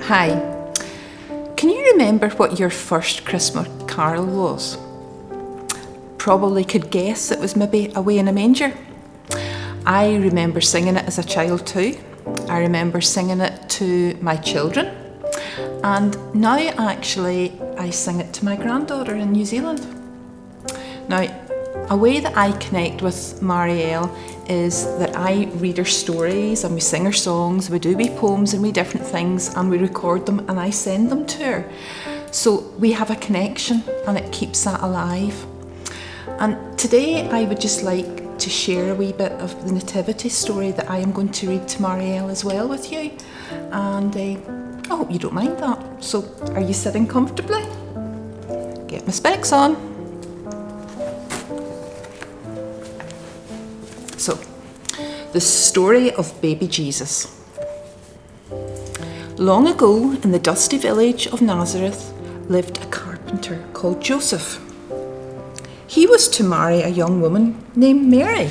Hi. Can you remember what your first Christmas carol was? Probably could guess it was maybe Away in a Manger. I remember singing it as a child too. I remember singing it to my children, and now actually I sing it to my granddaughter in New Zealand. Now, a way that I connect with Marielle is that I read her stories and we sing her songs, we do wee poems and wee different things, and we record them and I send them to her. So we have a connection and it keeps that alive. And today I would just like to share a wee bit of the nativity story that I am going to read to Marielle as well with you. And I hope you don't mind that. So are you sitting comfortably? Get my specs on. So, the story of baby Jesus. Long ago, in the dusty village of Nazareth, lived a carpenter called Joseph. He was to marry a young woman named Mary.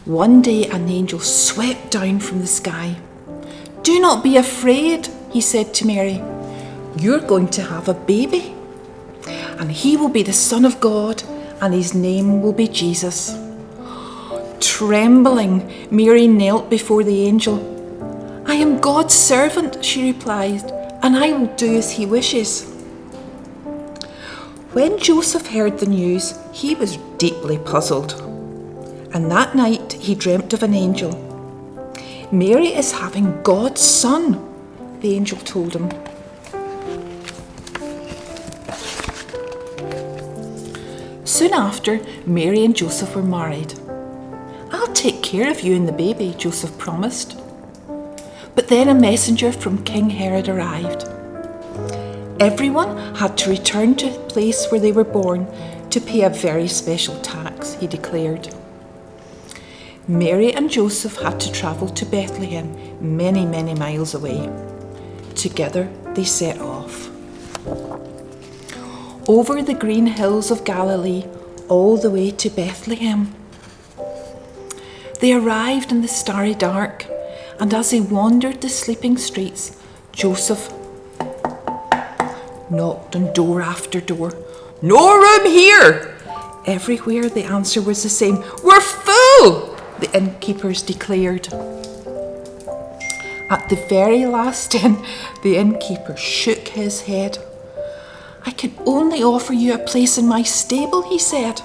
One day, an angel swept down from the sky. "Do not be afraid," he said to Mary. "You're going to have a baby, and he will be the Son of God, and his name will be Jesus." Trembling, Mary knelt before the angel. "I am God's servant," she replied, "and I will do as he wishes." When Joseph heard the news, he was deeply puzzled. And that night he dreamt of an angel. "Mary is having God's son," the angel told him. Soon after, Mary and Joseph were married. "I'll take care of you and the baby," Joseph promised. But then a messenger from King Herod arrived. Everyone had to return to the place where they were born to pay a very special tax, he declared. Mary and Joseph had to travel to Bethlehem, many, many miles away. Together they set off. Over the green hills of Galilee, all the way to Bethlehem. They arrived in the starry dark, and as they wandered the sleeping streets, Joseph knocked on door after door. "No room here!" Everywhere the answer was the same. "We're full!" the innkeepers declared. At the very last inn, the innkeeper shook his head. "I can only offer you a place in my stable," he said.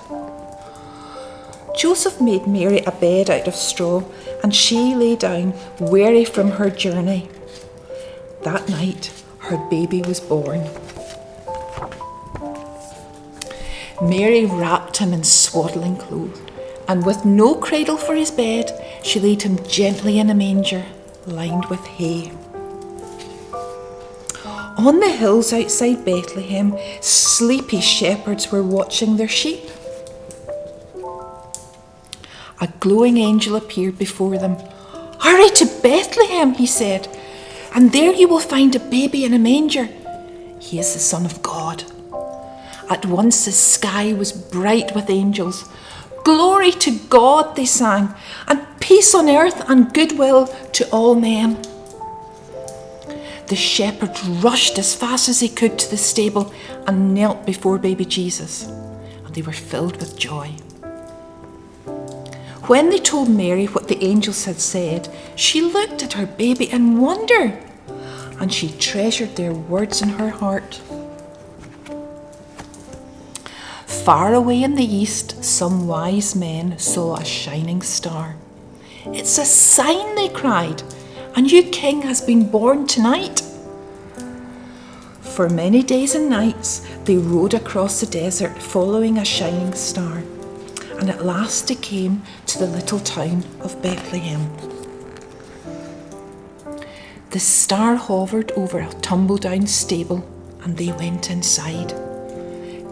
Joseph made Mary a bed out of straw, and she lay down, weary from her journey. That night, her baby was born. Mary wrapped him in swaddling clothes, and with no cradle for his bed, she laid him gently in a manger, lined with hay. On the hills outside Bethlehem, sleepy shepherds were watching their sheep. A glowing angel appeared before them. "Hurry to Bethlehem," he said, "and there you will find a baby in a manger. He is the Son of God." At once the sky was bright with angels. "Glory to God," they sang, "and peace on earth and goodwill to all men." The shepherds rushed as fast as they could to the stable and knelt before baby Jesus, and they were filled with joy. When they told Mary what the angels had said, she looked at her baby in wonder, and she treasured their words in her heart. Far away in the east, some wise men saw a shining star. "It's a sign," they cried. "A new king has been born tonight." For many days and nights, they rode across the desert following a shining star. And at last they came to the little town of Bethlehem. The star hovered over a tumble-down stable, and they went inside.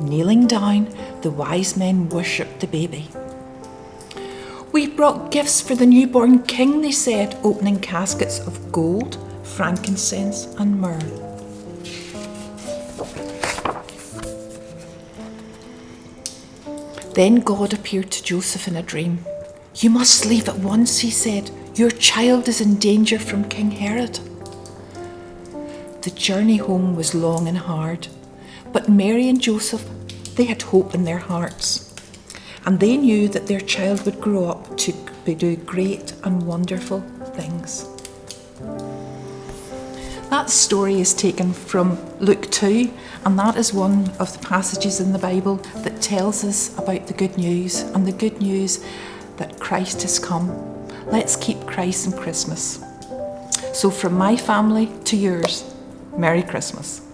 Kneeling down, the wise men worshipped the baby. "We've brought gifts for the newborn king," they said, opening caskets of gold, frankincense, and myrrh. Then God appeared to Joseph in a dream. "You must leave at once," he said. "Your child is in danger from King Herod." the journey home was long and hard. But Mary and Joseph, they had hope in their hearts. And they knew that their child would grow up to do great and wonderful things. That story is taken from Luke 2, and that is one of the passages in the Bible that tells us about the good news, and the good news that Christ has come. Let's keep Christ in Christmas. So from my family to yours, Merry Christmas.